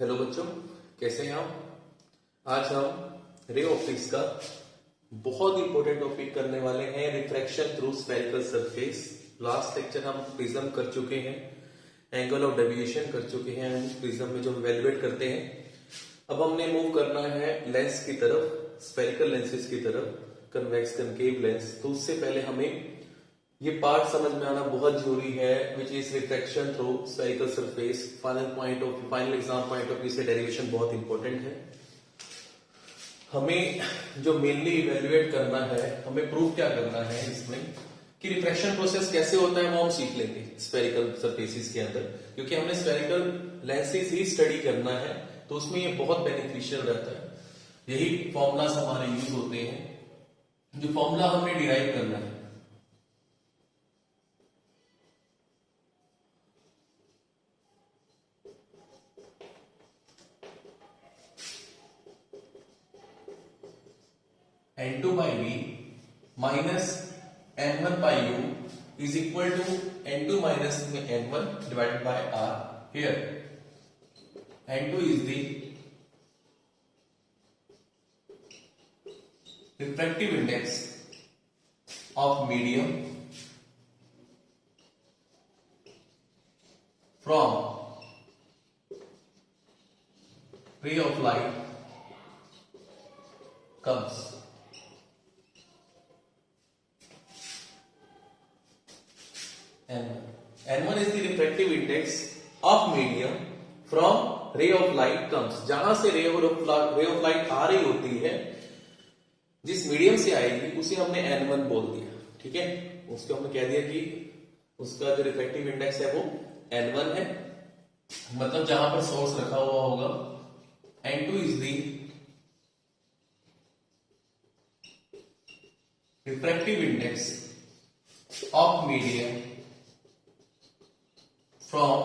Hello बच्चों, कैसे हैं आप। आज हम रे ऑप्टिक्स का बहुत इंपॉर्टेंट टॉपिक करने वाले हैं, refraction through spherical surface. Last lecture हम प्रिज्म कर चुके हैं, एंगल ऑफ डेविएशन कर चुके हैं प्रिज्म में जो इवेलुएट करते हैं। अब हमने मूव करना है लेंस की तरफ, स्फेरिकल लेंसेज की तरफ, कन्वेक्स कनकेव लेंस। तो उससे पहले हमें ये पार्ट समझ में आना बहुत जरूरी है, which is refraction through spherical surface. Final exam point of view से डेरिवेशन बहुत इंपॉर्टेंट है। हमें जो मेनली इवेल्युएट करना है, हमें प्रूव क्या करना है इसमें कि रिफ्रैक्शन प्रोसेस कैसे होता है, वो हम सीख लेंगे स्फेरिकल सरफेसेस के अंदर। क्योंकि हमने स्फेरिकल लेंसेज ही स्टडी करना है, तो उसमें ये बहुत बेनिफिशियल रहता है। यही फॉर्मूलाज हमारे यूज होते हैं, जो फॉर्मूला हमने डिराइव करना है। N2 by V minus N1 by U is equal to N2 minus N1 divided by R. Here N2 is the refractive index of medium from ray of light comes. N1 is the refractive index of medium from ray of light comes. जहां से ray of light आ रही होती है, जिस medium से आएगी उसे हमने N1 बोल दिया। ठीक है, उसको हमने कह दिया कि उसका जो रिफ्रैक्टिव इंडेक्स है वो N1 है, मतलब जहां पर सोर्स रखा हुआ होगा। N2 is the refractive index of medium from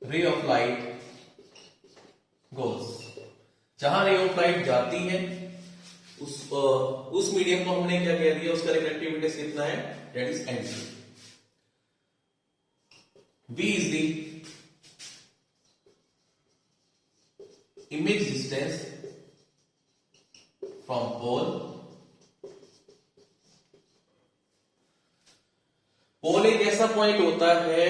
ray of light goes. जहां रे ऑफ लाइट जाती है उस मीडियम को हमने क्या कह दिया, उसका रिफ्रैक्टिव इंडेक्स कितना है, that is N2. V is the image distance from pole. पोल एक ऐसा पॉइंट होता है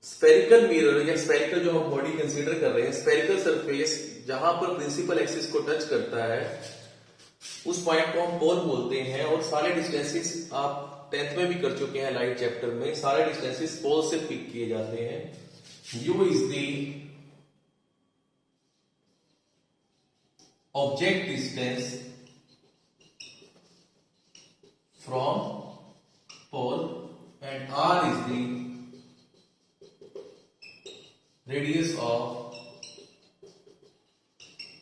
स्फेरिकल मिरर या स्फेरिकल जो हम बॉडी कंसीडर कर रहे हैं, स्फेरिकल सरफेस जहां पर प्रिंसिपल एक्सिस को टच करता है, उस पॉइंट को हम पोल बोलते हैं। और सारे डिस्टेंसेस आप 10th में भी कर चुके हैं लाइट चैप्टर में, सारे डिस्टेंसेस पोल से पिक किए जाते हैं। U is the object distance from pole and R is the radius of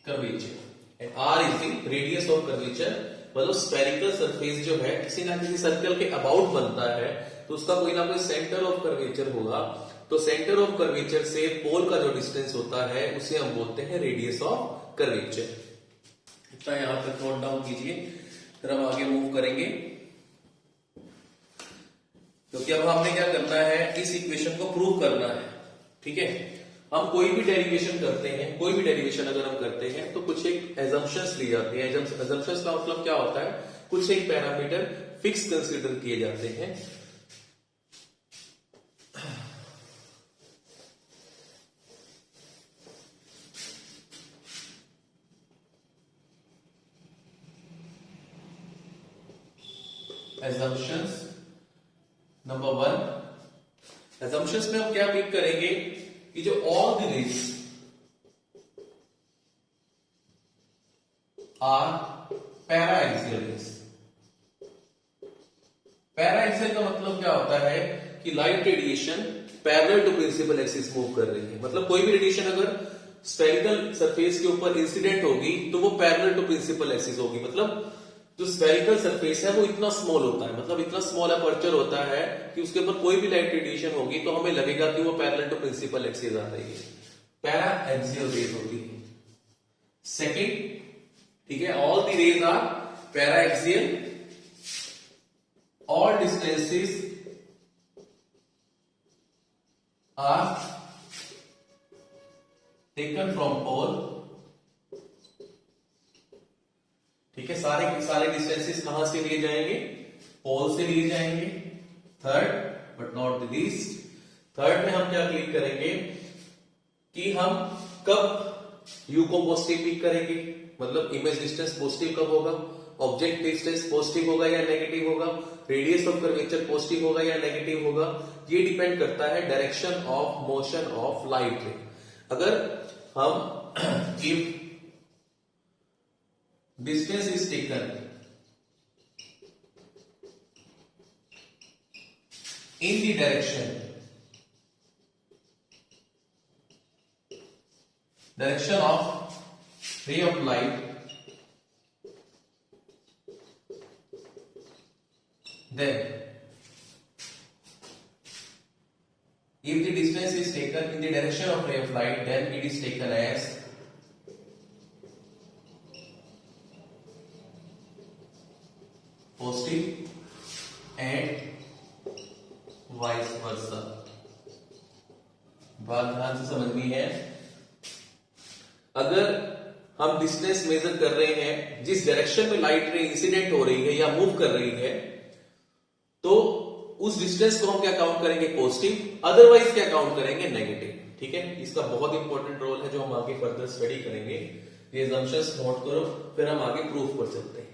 curvature and R is the radius of curvature। मतलब स्फेरिकल सरफेस जो है किसी ना किसी सर्कल के अबाउट बनता है, तो उसका कोई ना कोई सेंटर ऑफ कर्वेचर होगा। तो सेंटर ऑफ कर्वेचर से पोल का जो डिस्टेंस होता है उसे हम बोलते हैं रेडियस ऑफ कर्वेचर। इतना यहां तक नोट डाउन कीजिए, फिर हम आगे मूव करेंगे। क्योंकि अब हमने क्या करना है, इस इक्वेशन को प्रूव करना है। ठीक है, हम कोई भी डेरिवेशन करते हैं, कोई भी डेरिवेशन अगर हम करते हैं तो कुछ एक एजम्पशंस ली जाती है। एजम्पशंस का मतलब क्या होता है, कुछ एक पैरामीटर फिक्स कंसीडर किए जाते हैं। एजम्पशंस नंबर 1, assumptions में हम क्या पिक करेंगे कि जो all the rays are para-axial rays। para-axial का मतलब क्या होता है कि light radiation parallel to principal axis move कर रही है। मतलब कोई भी रेडिएशन अगर स्फेरिकल सरफेस के ऊपर इंसिडेंट होगी तो वो पैरेलल टू प्रिंसिपल एक्सिस होगी। मतलब जो स्फेरिकल सरफेस है वो इतना स्मॉल होता है, मतलब इतना स्मॉल अपर्चर होता है कि उसके ऊपर कोई भी लाइट रेडिएशन होगी तो हमें लगेगा कि वो पैरेलल टू प्रिंसिपल एक्सिस आ रही है, पैरा एक्सियल रेज होती है। सेकंड, ठीक है, all the rays are paraxial, all distances are taken from pole. ठीक है, सारे के सारे डिस्टेंसेस कहां से लिए जाएंगे? पोल से लिए जाएंगे। Third but not the least, third में हम क्या क्लिक करेंगे कि हम कब u को पॉजिटिव पिक करेंगे, मतलब इमेज डिस्टेंस पॉजिटिव कब होगा, ऑब्जेक्ट डिस्टेंस पॉजिटिव होगा या नेगेटिव होगा, रेडियस ऑफ कर्वेचर पॉजिटिव होगा या नेगेटिव होगा, ये डिपेंड करता है direction of motion of light रे। अगर हम if distance is taken in the direction of ray of light, then if the distance is taken in the direction of ray of light, then it is taken as positive and vice versa. बात ध्यान से समझनी है, अगर हम distance measure कर रहे हैं, जिस डायरेक्शन में लाइट रे इंसिडेंट हो रही है या मूव कर रही है, तो उस डिस्टेंस को हम क्या काउंट करेंगे? पॉजिटिव, अदरवाइज क्या काउंट करेंगे? नेगेटिव। ठीक है, इसका बहुत इंपॉर्टेंट रोल है जो हम आगे फर्दर स्टडी करेंगे। ये assumptions नोट करो, फिर हम आगे प्रूफ पर चलते हैं।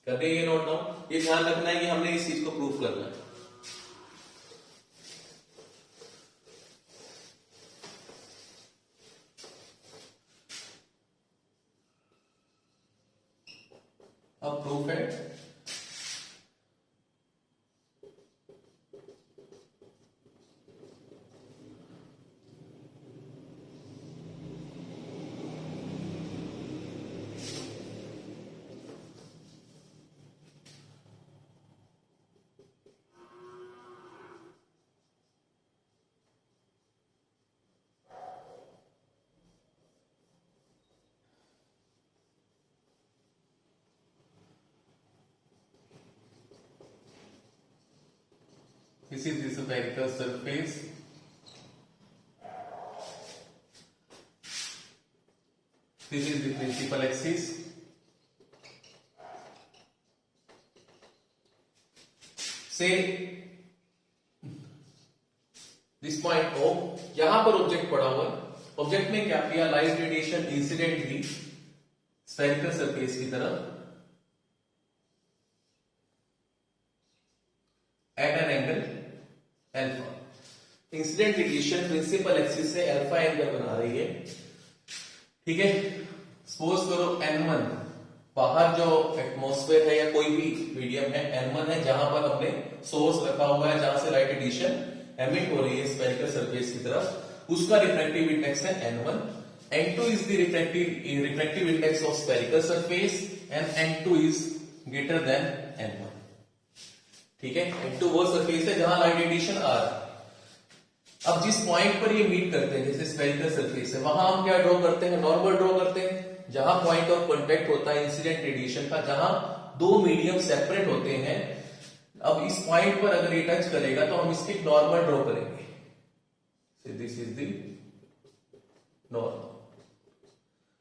कर ये नोट डाउन, ये ध्यान रखना है कि हमने इस चीज को प्रूफ करना है। अब प्रूफ है, this is the spherical surface, this is the principal axis, say this point O, यहां पर ऑब्जेक्ट पड़ा हुआ है, ऑब्जेक्ट ने क्या किया? लाइट रेडिएशन इंसिडेंट की स्फेरिकल सरफेस की तरफ at an angle alpha. Incident radiation principal axis से अल्फा एंगल बना रही है। ठीक है, सपोज करो N1 बाहर जो एटमॉस्फेयर है या कोई भी मीडियम है, N1 है जहां पर हमने सोर्स रखा हुआ है, जहां से लाइट रेडिएशन एमिट हो रही है स्फेरिकल सरफेस की तरफ, उसका रिफ्रैक्टिव इंडेक्स है N1। N2 is the refractive index of spherical surface and N2 is greater than N1। ठीक है, N2 वो सरफेस है जहां लाइट रेडिएशन आ रहा है। अब जिस पॉइंट पर ये मीट करते हैं, जैसे स्फेरिकल सरफेस है, वहां हम क्या ड्रॉ करते हैं? नॉर्मल ड्रॉ करते हैं, जहां पॉइंट ऑफ कांटेक्ट होता है इंसिडेंट रेडिएशन का, जहां दो मीडियम सेपरेट होते हैं। अब इस पॉइंट पर अगर ये टच करेगा तो हम इसकी नॉर्मल ड्रॉ करेंगे। This is the normal.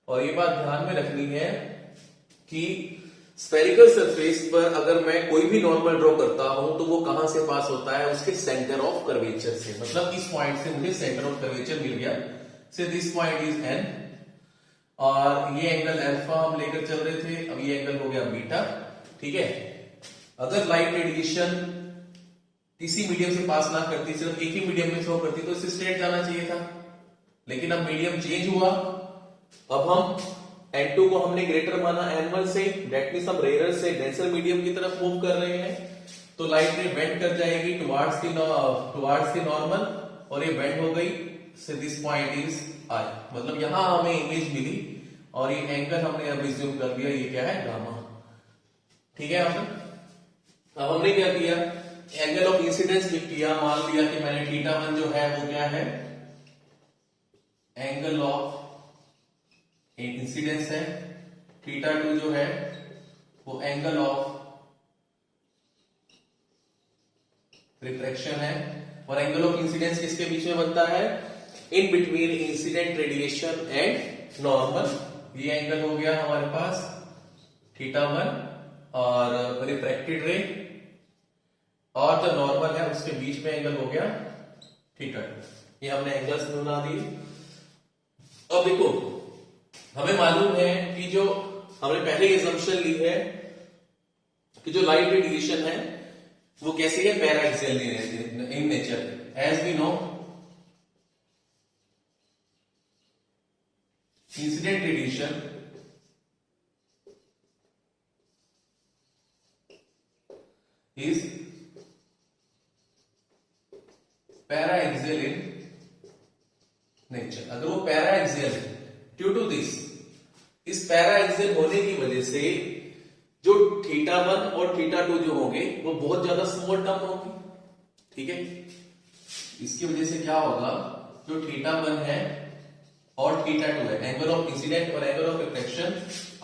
और ये बात ध्यान में रखनी है कि स्फेरिकल सरफेस पर अगर मैं कोई भी नॉर्मल ड्रॉ करता हूं तो वो कहां से पास होता है? उसके सेंटर ऑफ कर्वेचर से। मतलब इस पॉइंट से मुझे सेंटर ऑफ कर्वेचर मिल गया। से दिस पॉइंट इज N और ये एंगल अल्फा हम लेकर चल रहे थे, अब ये एंगल हो गया बीटा। ठीक है, अगर लाइट रेडिएशन किसी मीडियम से पास ना करती, सिर्फ एक ही मीडियम में थ्रो करती, तो इसे स्ट्रेट जाना चाहिए था, लेकिन अब मीडियम चेंज हुआ। अब हम N2 को हमने ग्रेटर माना N1 से, दैट मींस हम रेयर से डेंसर मीडियम की तरफ मूव कर रहे हैं, तो लाइट रे बेंड कर जाएगी टुवार्ड्स द नॉर्मल, और ये बेंड हो गई। से दिस पॉइंट इज I, मतलब यहां हमें इमेज मिली और ये एंगल हमने अब रिज्यूम कर दिया, ये क्या है? गामा। ठीक है, अब हमने क्या किया? एंगल ऑफ इंसिडेंस लिख किया, मान लिया कि मैंने θ1 जो है वो क्या है? एंगल ऑफ इंसिडेंस है, θ2 जो है वो एंगल ऑफ रिफ्रैक्शन है, और एंगल ऑफ इंसिडेंस किसके बीच में बनता है? In between incident radiation and normal. ये एंगल हो गया हमारे पास θ1 और रिफ्रैक्टेड रे, और जो नॉर्मल है उसके बीच में एंगल हो गया θ2। ये हमने एंगल्स बना दिए। अब देखो, हमें मालूम है कि जो हमने पहले assumption ली है कि जो लाइट रेडिएशन है वो कैसी है? Paraxial in nature. As we know, incident radiation is paraxial in nature. अगर वो पैराएक्सियल है, ड्यू टू दिस, इस पैराएक्सियल होने की वजह से जो θ1 और θ2 जो होंगे वो बहुत ज्यादा स्मॉल टर्म होंगे। ठीक है, इसकी वजह से क्या होगा? जो θ1 है और θ2 है, एंगल ऑफ इंसिडेंट और angle of reflection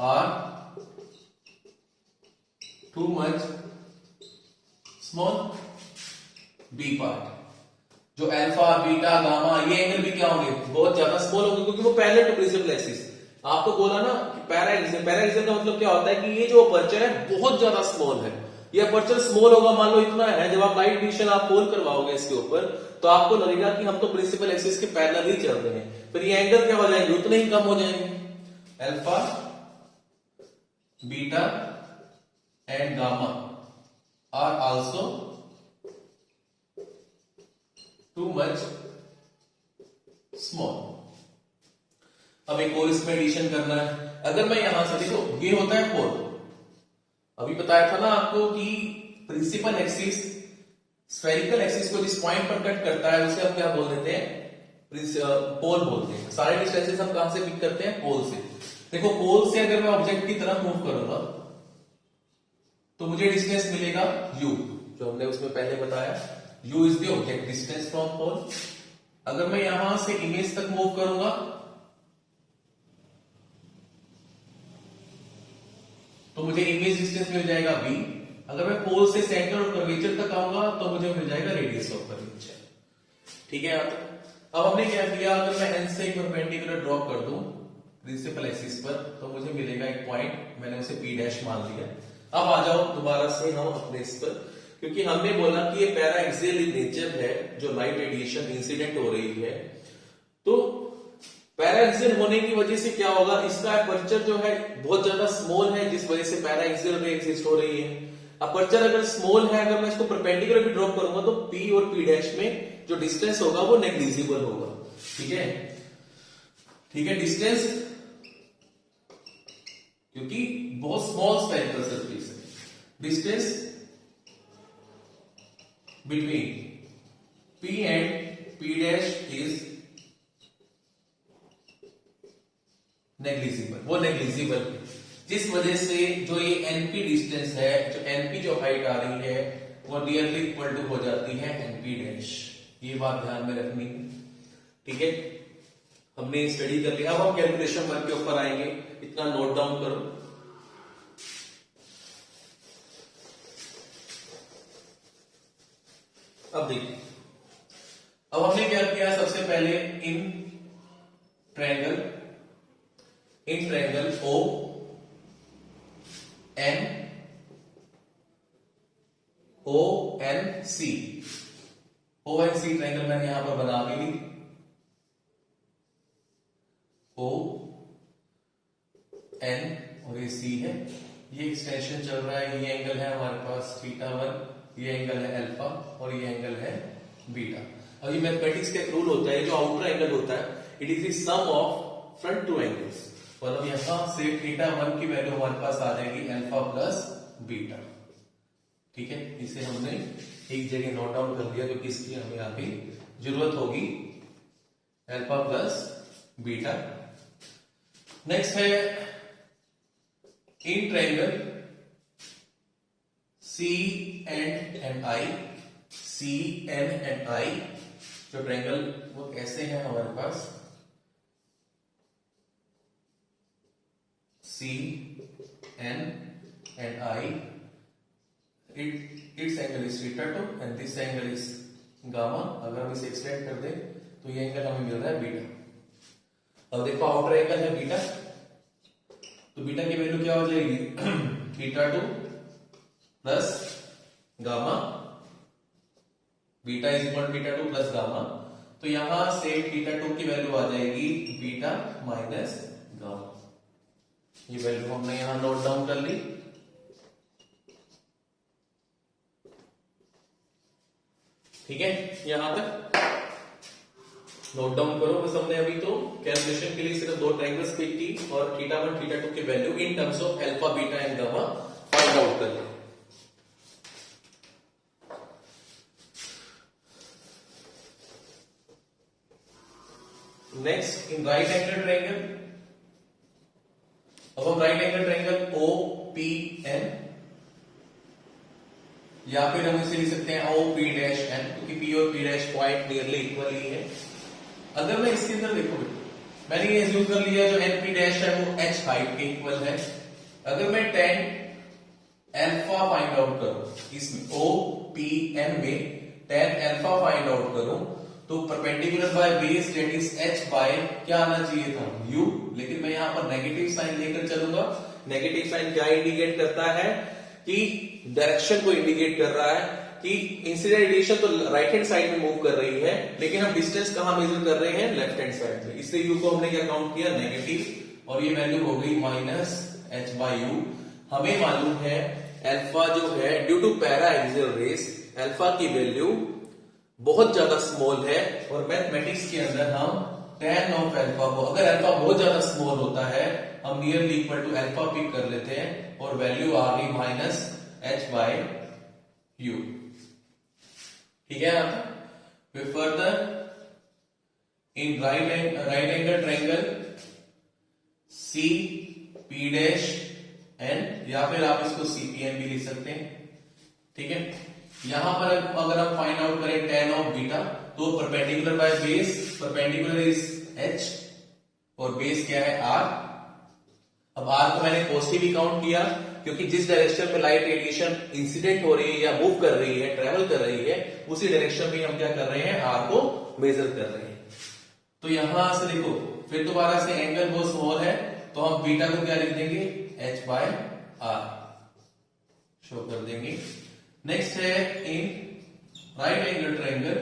are too much small. B part, जो अल्फा, बीटा, गामा, ये एंगल भी क्या होंगे? बहुत ज्यादा स्मॉल होंगे, क्योंकि वो पैरेलल टू प्रिंसिपल एक्सिस। आपको बोला ना कि पैराएक्सियल का मतलब क्या होता है कि ये जो अपर्चर है बहुत ज्यादा स्मॉल है। ये अपर्चर स्मॉल होगा, मान लो इतना है, जब आप लाइट डिविजन आप फोल्ड करवाओगे इसके ऊपर तो आपको लगेगा कि हम तो प्रिंसिपल एक्सिस के पैरेलल ही चल रहे हैं, फिर ये एंगल क्या हो जाएंगे? उतने ही कम हो जाएंगे। Alpha, beta and gamma are also too much small. अब एक और इसमें एडिशन करना है। अगर मैं यहां से देखो, ये होता है पोल। अभी बताया था ना आपको कि प्रिंसिपल एक्सिस स्फेरिकल एक्सिस को जिस पॉइंट पर कट करता है उसे हम क्या बोल देते हैं? पोल बोलते हैं। सारे डिस्टेंसेस हम कहां से पिक करते हैं? पोल से। देखो, पोल से अगर मैं ऑब्जेक्ट की तरफ मूव करूंगा तो मुझे डिस्टेंस मिलेगा u, जो हमने उसमें पहले बताया। u is the object distance from pole. अगर मैं यहां से इमेज तक मूव करूंगा तो मुझे इमेज डिस्टेंस मिल जाएगा v। अगर मैं पोल से सेंटर और कर्वेचर तक आऊंगा तो मुझे मिल जाएगा रेडियस ऑफ कर्वेचर। ठीक है, यहां तक। अब हमने क्या किया? अगर मैं n से एक परपेंडिकुलर ड्रॉप कर दूं प्रिंसिपल एक्सिस पर तो मुझे मिलेगा एक पॉइंट, मैंने उसे p' मान लिया। अब आ जाओ दोबारा से हम अपने इस पर, क्योंकि हमने बोला कि ये पैराएक्सियल इन नेचर है, जो लाइट रेडिएशन इंसिडेंट हो रही है। तो पैराएक्सियल होने की वजह से क्या होगा? इसका अपर्चर जो है बहुत ज्यादा स्मॉल है, जिस वजह से पैराएक्सियल रे एग्जिस्ट हो रही है। अपर्चर अगर स्मॉल है, अगर मैं इसको परपेंडिकुलर भी ड्रॉप करूंगा तो p और p' में जो डिस्टेंस होगा वो नेग्लिजिबल होगा। ठीक है, ठीक है, डिस्टेंस, क्योंकि बहुत स्मॉल स्फेरिकल सरफेस है, distance between p and p' is negligible. वो नेग्लिजिबल है, जिस वजह से जो ये np डिस्टेंस है, जो np जो हाइट आ रही है वो नियरली इक्वल टू हो जाती है np'। ये बात ध्यान में रखनी है। ठीक है, हमने स्टडी कर लिया। अब हम कैलकुलेशन वर्क के ऊपर आएंगे, इतना नोट डाउन करो। अब देखिए, अब हमने क्या किया? सबसे पहले in triangle O N C triangle मैंने यहां पर बना ली। O N और ये C है, ये एक्सटेंशन चल रहा है। ये एंगल है हमारे पास θ1, ये एंगल है अल्फा और ये एंगल है बीटा। अब ये मैथमेटिक्स का एक रूल होता है, जो आउटर एंगल होता है it is the sum of front two angles. मतलब यहां से θ1 की वैल्यू हमारे पास आ जाएगी अल्फा प्लस बीटा। ठीक है, इसे हमने एक जगह नोट डाउन कर दिया क्योंकि इसकी हमें आगे जरूरत होगी। Alpha plus beta. नेक्स्ट है in triangle CN and I, जो ट्रायंगल वो कैसे है हमारे पास? CN and I, its angle is θ2 and this angle is gamma, अगर हम इसे एक्सटेंड कर दें तो ये एंगल हमें मिल रहा है बीटा। अब देखो आउटर एंगल है बीटा, तो बीटा की वैल्यू क्या हो जाएगी theta 2 plus gamma, beta is equal theta 2 plus gamma. तो यहां से थीटा 2 की वैल्यू आ जाएगी बीटा माइनस गामा। ये वैल्यू हमने यहां नोट डाउन कर ली। ठीक है, यहां तक नोट डाउन करो बस। हमने अभी तो कैलकुलेशन के लिए सिर्फ दो ट्रायंगल्स पिक की और थीटा 1 थीटा 2 की value in terms of alpha beta and gamma find out कर ली। Next in right angle triangle, अब हम right angle triangle O P N, या फिर हम इसे लिख सकते हैं ओ पी डैश एन, क्योंकि पी और P dash point nearly equal ही है। अगर मैं इसके अंदर देखो, मैंने ये एज्यूम कर लिया जो एन पी डैश है वो एच हाइट के इक्वल है। अगर मैं टेन अल्फा फाइंड आउट करूं इसमें ओ पी एन में टेन अल्फा फाइंड आउट करूं तो perpendicular by base that is H by क्या आना चाहिए था यू, लेकिन मैं यहां पर नेगेटिव साइन लेकर चलूंगा। नेगेटिव साइन क्या इंडिकेट करता है कि डायरेक्शन को इंडिकेट कर रहा है कि इंसिडेंट रेडिएशन तो राइट हैंड साइड में मूव कर रही है, लेकिन हम डिस्टेंस कहां मेजर कर रहे हैं लेफ्ट हैंड साइड में। इसलिए यू को हमने क्या काउंट किया नेगेटिव, और ये वैल्यू हो गई माइनस एच बाई यू। हमें मालूम है अल्फा जो है due to paraxial rays alpha की वैल्यू बहुत ज्यादा स्मॉल है, और मैथमेटिक्स के अंदर हम tan ऑफ अल्फा को, अगर अल्फा बहुत ज्यादा स्मॉल होता है हम nearly equal to alpha pick कर लेते हैं और वैल्यू आ गई माइनस एच बाय यू। ठीक है, फिर further in right angle triangle C P dash N, या फिर आप इसको सी पी एन भी लिख सकते हैं। ठीक है, यहां पर अगर हम फाइंड आउट करें tan ऑफ बीटा तो perpendicular by base, perpendicular is H और बेस क्या है आर। अब आर को मैंने पॉजिटिव ही काउंट किया क्योंकि जिस डायरेक्शन में लाइट रेडिएशन इंसिडेंट हो रही है या मूव कर रही है, ट्रेवल कर रही है, उसी डायरेक्शन में हम क्या कर रहे हैं आर को मेजर कर रहे हैं। तो यहां से देखो फिर दोबारा से एंगल बहुत स्मॉल है तो हम बीटा को क्या लिख देंगे एच बाय आर शो कर देंगे। नेक्स्ट है in right angle triangle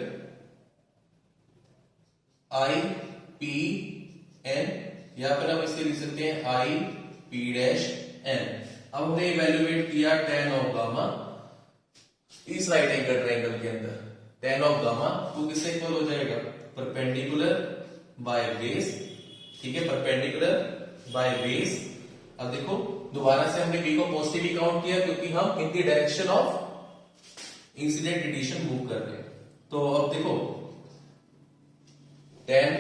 I P N, या फिर हम इससे लिख सकते हैं आई पी डैश एन। अब हमने इवेल्युएट किया tan ऑफ गामा इस राइट एंगल ट्रायंगल के अंदर। tan ऑफ गामा तो किससे इक्वल हो जाएगा परपेंडिकुलर बाय बेस। ठीक है, परपेंडिकुलर बाय बेस। अब देखो दोबारा से हमने b को पॉजिटिव ही काउंट किया क्योंकि हम in the direction of incident radiation move कर रहे हैं। तो अब देखो tan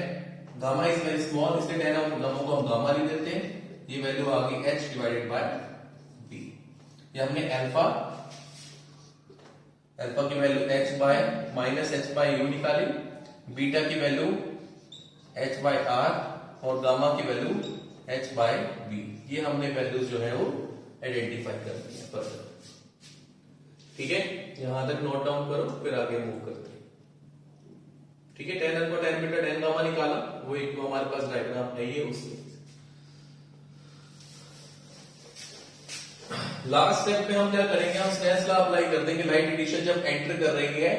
gamma is very small, इसलिए tan ऑफ गामा को हम गामा लिख देते हैं। ये वैल्यू आ गई h डिवाइडेड बाय b। ये हमने अल्फा की value h by minus H by U निकाली, बीटा की वैल्यू h बाय r और गामा की वैल्यू h बाय b। ये हमने वैल्यूज जो है वो आइडेंटिफाई कर दी है फर्दर। ठीक है, यहां तक नोट डाउन करो फिर आगे मूव करते हैं। ठीक है, tan alpha tan beta tan gamma निकाला, वो एक हमारे पास डायग्राम है ये उसमें। लास्ट स्टेप पे हम क्या करेंगे, हम स्नेल्स लॉ अप्लाई कर देंगे। लाइट रेडिएशन जब एंटर कर रही है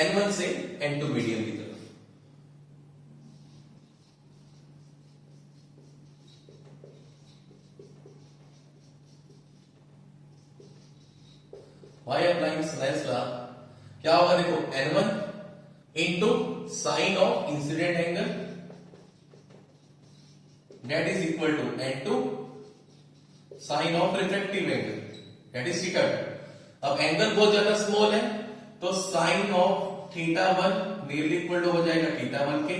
n1 से n2 मीडियम की तरफ, वाई अप्लाइंग स्नेल्स लॉ क्या होगा देखो n1 into sine of incident angle that is equal to n2 sine of refractive angle that is theta. अब एंगल बहुत ज्यादा स्मॉल है तो sine of theta 1 nearly equal to हो जाएगा थीटा 1 के,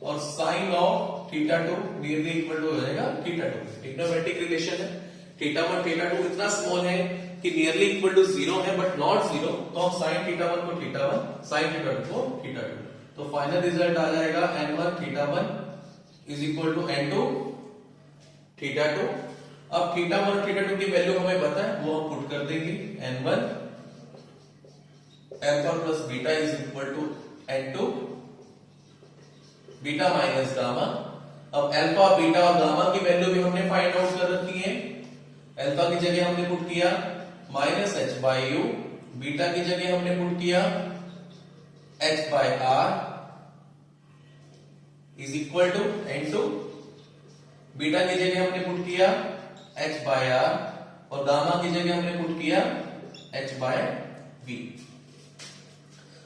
और sine of theta 2 nearly equal to हो जाएगा थीटा 2। ट्रिग्नोमेट्रिक रिलेशन है, थीटा 1 थीटा 2 इतना स्मॉल है कि नियरली इक्वल टू 0 है बट नॉट 0, तो हम साइन थीटा 1 को थीटा 1 साइन थीटा 2 को थीटा 2, तो फाइनल रिजल्ट आ जाएगा n1 theta 1 is equal to n2 theta 2। अब थीटा 1 थीटा 2 की वैल्यू हमें पता है, वो हम पुट कर देंगे n1 alpha plus beta is equal to n two beta minus gamma. अब अल्फा बीटा और गामा की वैल्यू भी हमने फाइंड आउट कर रखी है। अल्फा की जगह हमने पुट किया minus h by u, beta की जगह हमने पुट किया h by r is equal to n two, beta की जगह हमने पुट किया एच बाई आर और गामा की जगह हमने पुट किया एच बाय वी।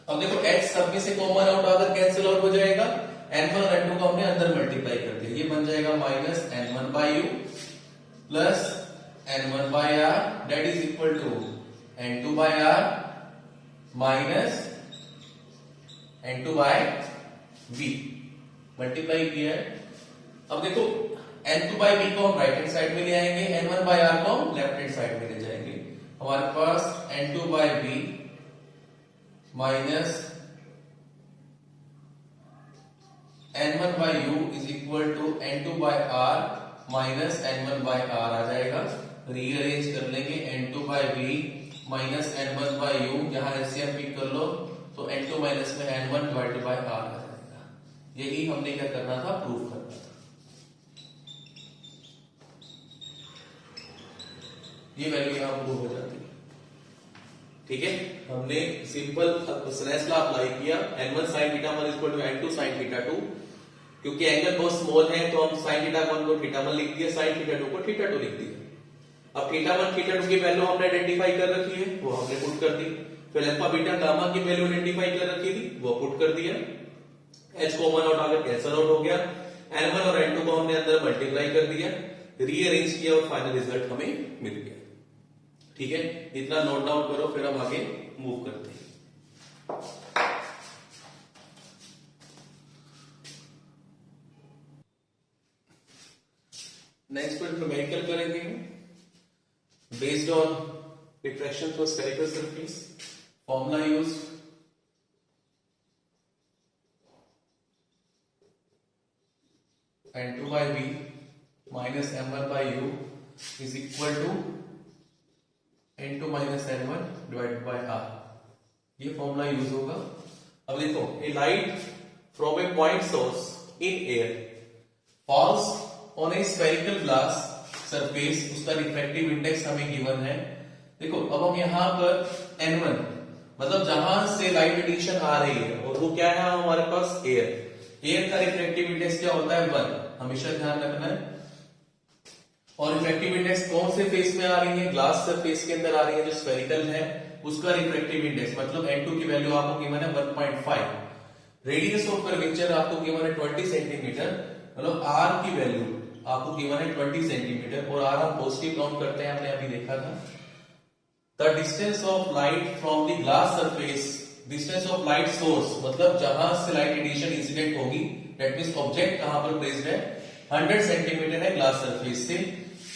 अब देखो h सब में से कॉमन आउट आकर कैंसिल आउट हो जाएगा, n1 और n2 को हमने अंदर मल्टीप्लाई कर दिया, ये बन जाएगा minus n1 by u plus n1 by r that is equal to n2 by r minus n2 by v। Multiply किया है। अब देखो n2 बाय v को हम राइट हैंड साइड में ले आएंगे, n1 बाय r को हम लेफ्ट हैंड साइड में ले जाएंगे। हमारे पास n2 by v minus n1 by u is equal to n2 by r minus n1 by r आ जाएगा। रीअरेंज कर लेंगे, n2 by v minus n1 by u, यहां एलसीएम पिक कर लो तो n2 माइनस में n1 डिवाइडेड बाय r आ जाएगा। यही हमने क्या करना था, प्रूफ करना था। ये वैल्यू यहां प्रूव हो जाती है। ठीक है, हमने सिंपल स्नेस लॉ अप्लाई किया, n1 sin theta 1 equal to n2 sin theta 2। क्योंकि एंगल बहुत स्मॉल है तो हम sin थीटा 1 को थीटा 1 लिख दिया, sin थीटा 2 को थीटा 2 लिख दिया। अब थीटा 1 थीटा 2 की वैल्यू हमने आइडेंटिफाई कर रखी है, वो हमने पुट कर दी। फिर अल्फा बीटा गामा की वैल्यू आइडेंटिफाई कर रखी थी, वो पुट कर दिया। h कॉमन आउट आकर कैंसिल आउट हो गया, n1 और n2 को हमने अंदर मल्टीप्लाई कर दिया, रीअरेंज किया और फाइनल रिजल्ट हमें मिल गया। ठीक है, इतना नोट डाउन करो, फिर हम आगे मूव करते हैं। नेक्स्ट पर न्यूमेरिकल करेंगे based on refraction through spherical surface. Formula use n2 by v minus m1 by u is equal to n2 minus n1 divided by r। ये फॉर्मूला यूज होगा। अब देखो, a light from a point source in air falls on a spherical glass surface, उसका refractive index हमें given है। देखो अब हम यहां पर n1 मतलब जहां से लाइट रेडिएशन आ रही है, और वो क्या है हमारे पास एयर। एयर का रिफ्रैक्टिव इंडेक्स क्या होता है 1, हमेशा ध्यान रखना है। और रिफ्रैक्टिव इंडेक्स कौन से फेस में आ रही है, ग्लास सरफेस के अंदर आ रही है जो स्फेरिकल है, उसका रिफ्रैक्टिव इंडेक्स मतलब n2 की वैल्यू आपको गिवन है 1.5, रेडियस ऑफ कर्वेचर आपको गिवन है 20 सेंटीमीटर, मतलब r की वैल्यू आपको गिवन है 20 सेंटीमीटर, और r हम पॉजिटिव काउंट करते हैं, हमने अभी देखा था। The distance of light from the glass surface, distance of light source मतलब जहां से लाइट रेडिएशन इंसिडेंट होगी, दैट मींस ऑब्जेक्ट कहां पर प्लेस्ड है, 100 सेंटीमीटर है ग्लास सरफेस से,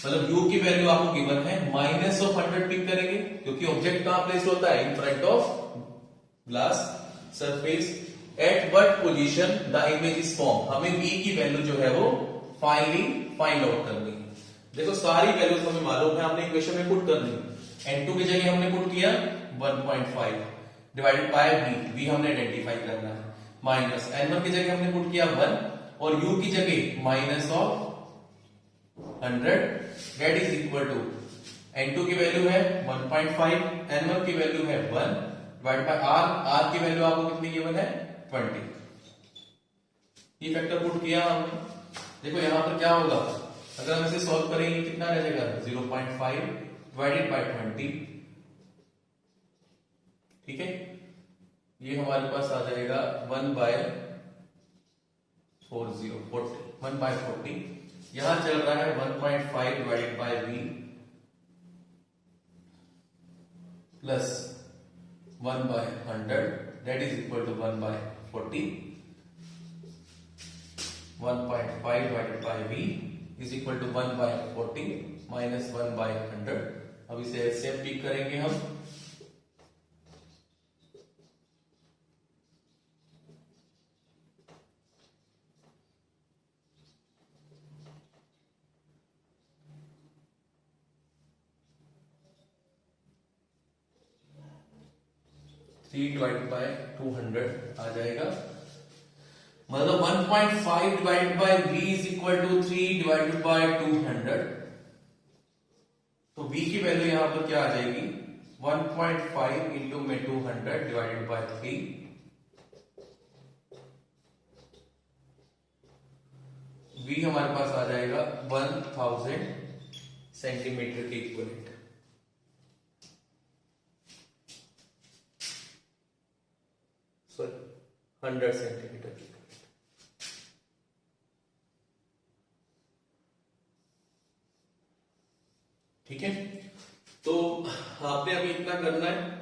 मतलब u की वैल्यू आपको गिवन है माइनस ऑफ 100 पिक करेंगे, क्योंकि ऑब्जेक्ट कहां प्लेस्ड होता है, in front of glass surface. At what position the image is form, हमें v की वैल्यू जो है वो फाइनली फाइंड आउट करनी है। देखो सारी वैल्यूज हमें मालूम है, हमने इक्वेशन में पुट करनी है। n2 की जगह हमने पुट किया 1.5 डिवाइडेड बाय v हमने आइडेंटिफाई करना है, माइनस n1 की जगह हमने पुट किया 1 और u की जगह minus of 100 that is equal to n2 की वैल्यू है 1.5, n1 की वैल्यू है 1 डिवाइड बाय r की वैल्यू आपको कितनी गिवन है 20। ये फैक्टर पुट किया हमने। देखो यहां पर क्या होगा, अगर हम इसे सॉल्व करेंगे कितना रह जाएगा 0.5 डिवाइडेड बाय 20। ठीक है, ये हमारे पास आ जाएगा 1/40 यहां चल रहा है 1.5 divided by v plus 1/100 that is equal to 1/40। 1.5 divided by v is equal to 1/40 minus 1/100। अब इसे एलसीएम पिक करेंगे हम, 3 डिवाइड बाय 200 आ जाएगा, मतलब 1.5 divide by v is equal to 3 divided by 200। तो v की वैल्यू यहां पर क्या आ जाएगी, 1.5 इंटू में 200 डिवाइडेड बाय 3, v हमारे पास आ जाएगा 1000 सेंटीमीटर के इक्वलेंट। सॉरी 100 सेंटीमीटर की। ठीक है, तो आपने अभी इतना करना है।